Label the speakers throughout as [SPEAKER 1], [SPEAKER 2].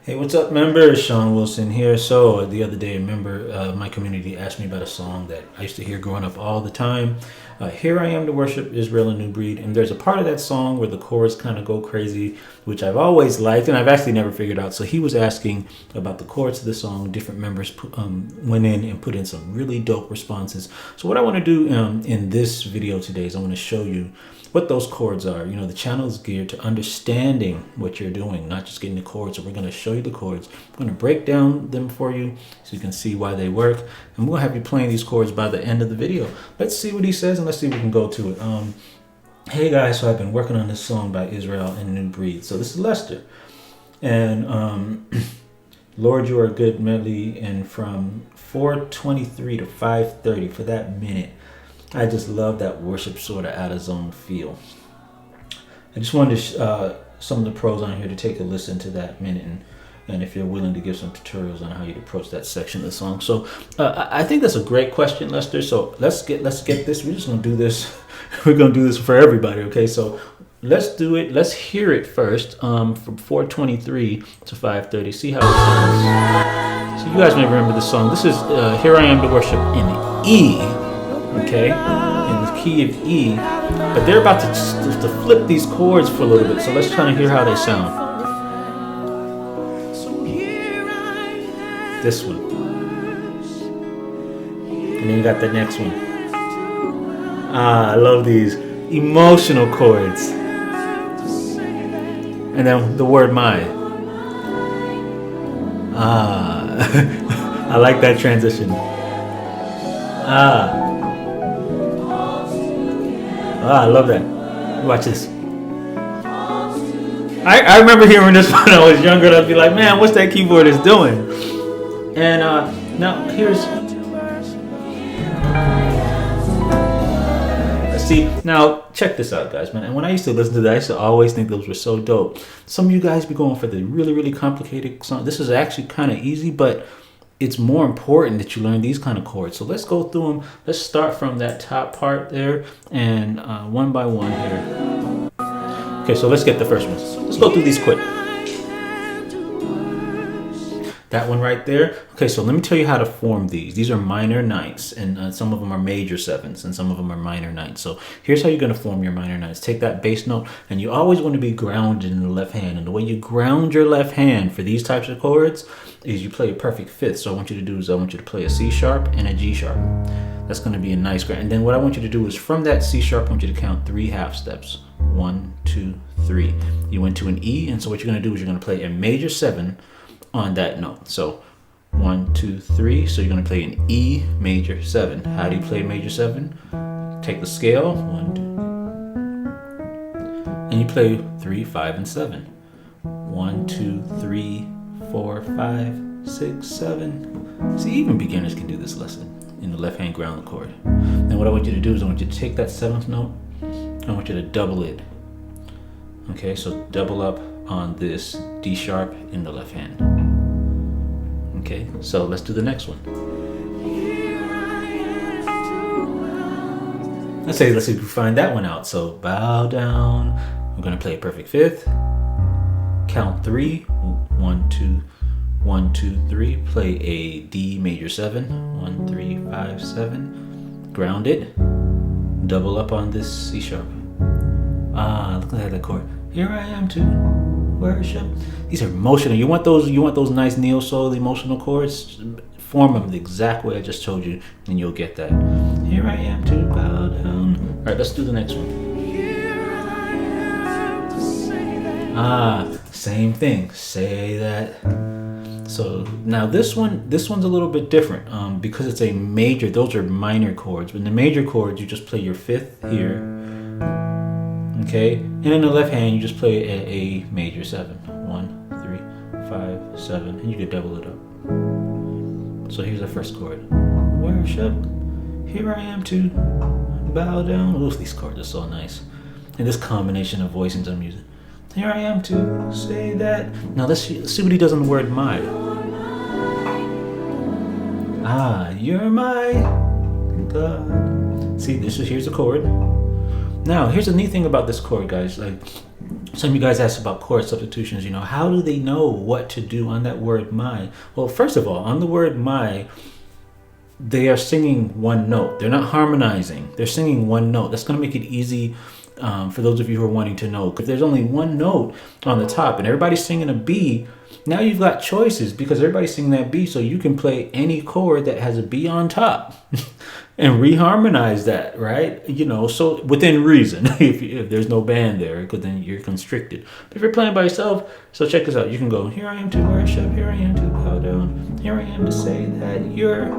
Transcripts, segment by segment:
[SPEAKER 1] Hey, what's up, members? Sean Wilson here. So, the other day, a member of my community asked me about a song that I used to hear growing up all the time. Here I am to worship Israel, a new breed. And there's a part of that song where the chorus kind of go crazy, which I've always liked, and I've actually never figured out. So, he was asking about the chords of the song. Different members went in and put in some really dope responses. So, what I want to do in this video today is I want to show you what those chords are. You know, the channel is geared to understanding what you're doing, not just getting the chords. So we're going to show you the chords. I'm going to break down them for you so you can see why they work. And we'll have you playing these chords by the end of the video. Let's see what he says and let's see if we can go to it. Hey guys, so I've been working on this song by Israel and New Breed. So this is Lester. And Lord, You Are Good medley, and from 4:23 to 5:30 for that minute. I just love that worship sort of out of zone feel. I just wanted some of the pros on here to take a listen to that minute, and if you're willing to give some tutorials on how you'd approach that section of the song. So I think that's a great question, Lester. So let's get this. We're just gonna do this. We're gonna do this for everybody. Okay, so let's do it. Let's hear it first from 4:23 to 5:30. See how it sounds. So you guys may remember this song. This is Here I Am to Worship in E. Okay, in the key of E, but they're about to flip these chords for a little bit, so let's try to hear how they sound. This one, and then you got the next one. I love these emotional chords, and then the word my. I like that transition. I love that. Watch this. I remember hearing this when I was younger, and I'd be like, man, what's that keyboardist doing? And now here's... See, now check this out, guys, man. And when I used to listen to that, I used to always think those were so dope. Some of you guys be going for the really, really complicated song. This is actually kind of easy, but it's more important that you learn these kind of chords. So let's go through them. Let's start from that top part there and one by one here. Okay, so let's get the first one. Let's go through these quick. That one right there. Okay, so let me tell you how to form these. These are minor ninths, and some of them are major sevenths, and some of them are minor ninths. So here's how you're going to form your minor ninths. Take that bass note, and you always want to be grounded in the left hand. And the way you ground your left hand for these types of chords is you play a perfect fifth. So I want you to do is I want you to play a C sharp and a G sharp. That's going to be a nice ground. And then what I want you to do is from that C sharp, I want you to count 3 half steps. 1, 2, 3. You went to an E, and so what you're going to do is you're going to play a major 7 on that note. So 1, 2, 3. So you're going to play an E major 7. How do you play major 7? Take the scale 1, 2, and you play 3, 5, and 7. 1, 2, 3, 4, 5, 6, 7. See, even beginners can do this lesson in the left hand ground chord. And what I want you to do is I want you to take that 7th note. I want you to double it. Okay, so double up on this D sharp in the left hand. Okay, so let's do the next one. Let's see if we find that one out. So bow down. We're gonna play a perfect fifth. Count 3. 1, 2, 1, 2, 3. Play a D major 7. 1, 3, 5, 7. Ground it. Double up on this C sharp. Look at that chord. Here I am to worship. These are emotional. You want those nice neo soul emotional chords? Form them the exact way I just told you, and you'll get that. Here I am to bow down. All right, let's do the next one. Same thing. Say that. So now this one's a little bit different because it's a major. Those are minor chords. But in the major chords, you just play your fifth here. Okay, and in the left hand, you just play a major 7. 1, 3, 5, 7, and you can double it up. So here's the first chord. Worship. Here I am to bow down. Oh, these chords are so nice. And this combination of voicings I'm using. Here I am to say that. Now let's see what he does on the word my. You're my God. See, here's the chord. Now, here's the neat thing about this chord, guys. Like, Some of you guys asked about chord substitutions. How do they know what to do on that word my? Well, first of all, on the word my, they are singing one note. They're not harmonizing. They're singing one note. That's going to make it easy for those of you who are wanting to know. If there's only one note on the top and everybody's singing a B, now you've got choices because everybody's singing that B, so you can play any chord that has a B on top and reharmonize that, right? So within reason. if there's no band there, because then you're constricted. But if you're playing by yourself, so check this out. You can go, here I am to worship, here I am to bow down, here I am to say that you're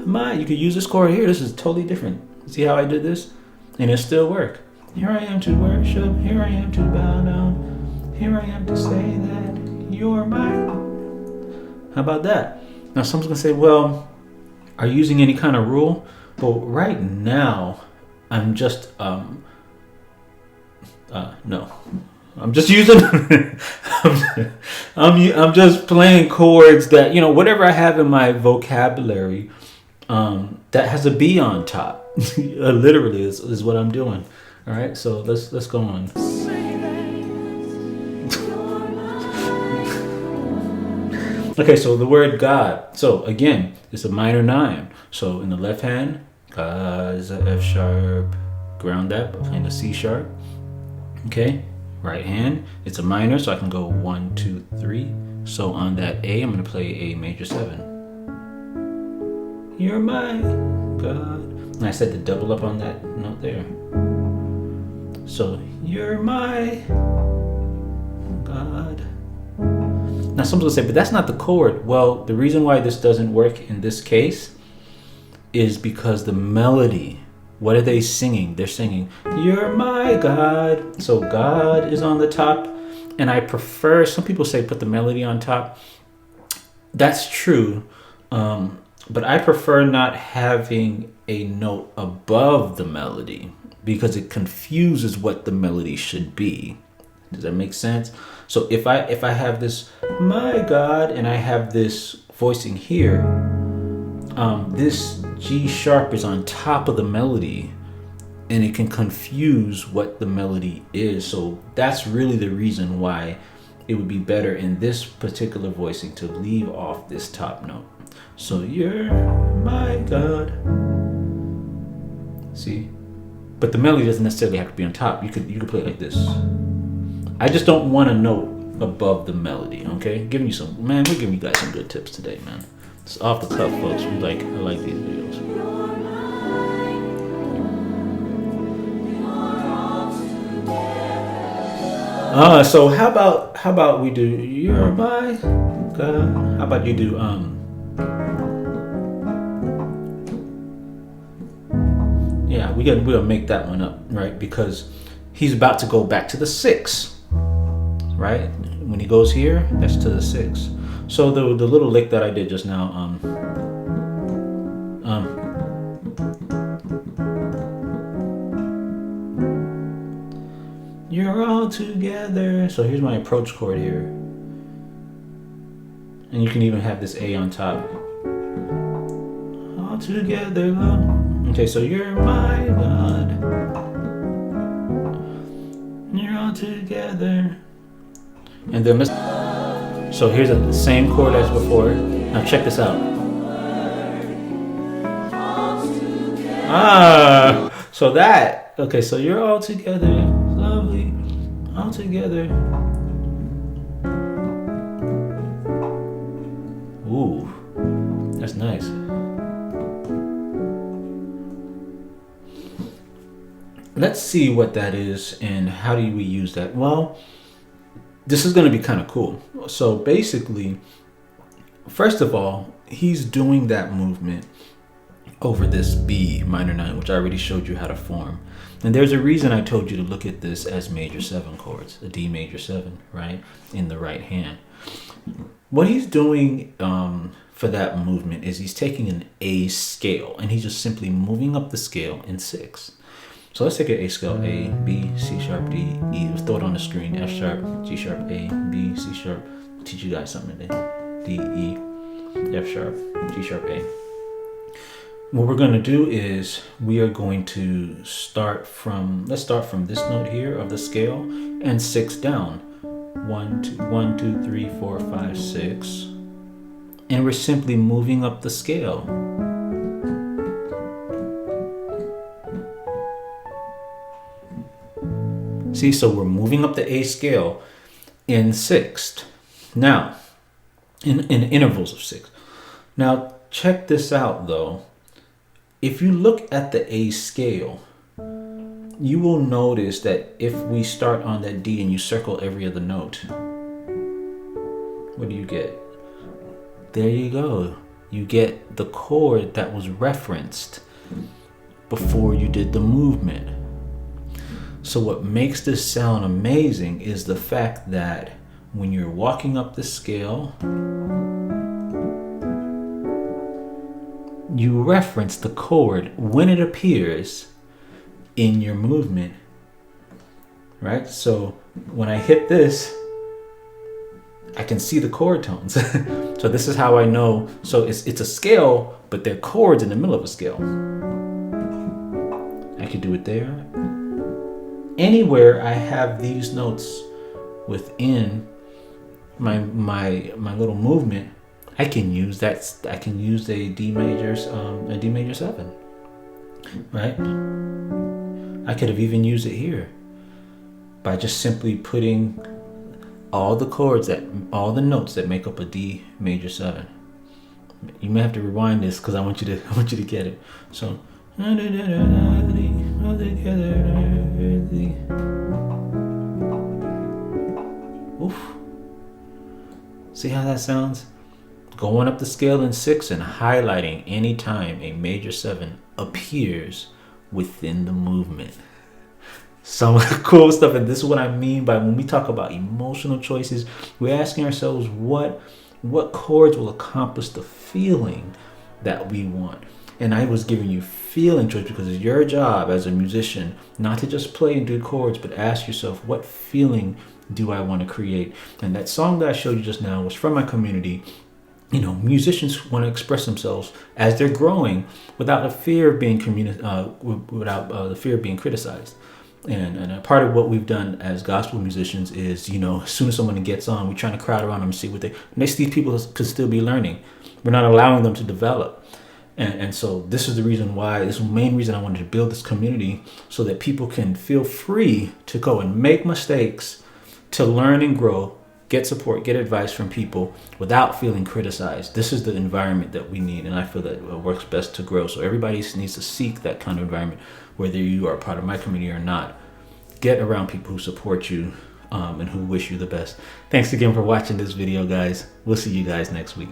[SPEAKER 1] my. You could use this chord here. This is totally different. See how I did this? And it still work. Here I am to worship, here I am to bow down, here I am to say that you're mine. How about that? Now someone's gonna say, well, are you using any kind of rule? Well, right now, I'm just no. I'm just using I'm just playing chords that, whatever I have in my vocabulary that has a B on top. Literally is what I'm doing. All right, so let's go on. Okay, so the word God. So again, it's a minor 9. So in the left hand, God is a F sharp, ground that, playing a C sharp. Okay, right hand, it's a minor, so I can go 1, 2, 3. So on that A, I'm gonna play a major 7. You're my God. And I said to double up on that note there. So you're my God. Now someone's gonna say, but that's not the chord. Well, the reason why this doesn't work in this case is because the melody, what are they singing? They're singing, you're my God. So God is on the top. And I prefer, some people say put the melody on top. That's true. But I prefer not having a note above the melody because it confuses what the melody should be. Does that make sense? So if I have this, my God, and I have this voicing here, this G sharp is on top of the melody and it can confuse what the melody is. So that's really the reason why it would be better in this particular voicing to leave off this top note. So you're my God. See? But the melody doesn't necessarily have to be on top. You could play it like this. I just don't want a note above the melody, okay? We're giving you guys some good tips today, man. It's off the cuff, folks. I like these videos. So how about we do you're my God? How about you do yeah, we'll make that one up, right? Because he's about to go back to the 6. Right? When he goes here, that's to the 6. So the little lick that I did just now, you're all together. So here's my approach chord here. And you can even have this A on top. All together, love. Okay, so you're my God. You're all together. And then so here's the same chord as before. Now check this out. So that, okay, so you're all together, lovely, all together. Ooh, that's nice. Let's see what that is and how do we use that. Well, this is going to be kind of cool. So basically, first of all, he's doing that movement over this B minor 9, which I already showed you how to form. And there's a reason I told you to look at this as major 7 chords, a D major 7, right, in the right hand. What he's doing for that movement is he's taking an A scale and he's just simply moving up the scale in 6. So let's take an A scale, A, B, C sharp, D, E. Throw it on the screen, F sharp, G sharp, A, B, C sharp. I'll teach you guys something today. D, E, F sharp, G sharp, A. what we're going to do is we are going to let's start from this note here of the scale and 6 down. 1 2 3 4 5 6, and we're simply moving up the scale. See, so we're moving up the A scale in sixth. Now, in intervals of 6. Now, check this out though. If you look at the A scale, you will notice that if we start on that D and you circle every other note, what do you get? There you go. You get the chord that was referenced before you did the movement. So what makes this sound amazing is the fact that when you're walking up the scale, you reference the chord when it appears in your movement, right? So when I hit this, I can see the chord tones. So this is how I know. So it's a scale, but they're chords in the middle of a scale. I could do it there. Anywhere I have these notes within my little movement, I can use that. I can use a D major 7, right? I could have even used it here by just simply putting all the notes that make up a D major 7. You may have to rewind this because I want you to get it. So oof. See how that sounds? Going up the scale in 6 and highlighting any time a major 7 appears within the movement. Some cool stuff, and this is what I mean by when we talk about emotional choices. We're asking ourselves what chords will accomplish the feeling that we want. And I was giving you feeling choice because it's your job as a musician not to just play and do chords, but ask yourself, what feeling do I want to create? And that song that I showed you just now was from my community. You know, musicians want to express themselves as they're growing without the fear of being the fear of being criticized. And a part of what we've done as gospel musicians is, you know, as soon as someone gets on, we're trying to crowd around them and see what these people could still be learning. We're not allowing them to develop. And so this is the main reason I wanted to build this community, so that people can feel free to go and make mistakes, to learn and grow, get support, get advice from people without feeling criticized. This is the environment that we need, and I feel that it works best to grow. So everybody needs to seek that kind of environment, whether you are a part of my community or not. Get around people who support you and who wish you the best. Thanks again for watching this video, guys. We'll see you guys next week.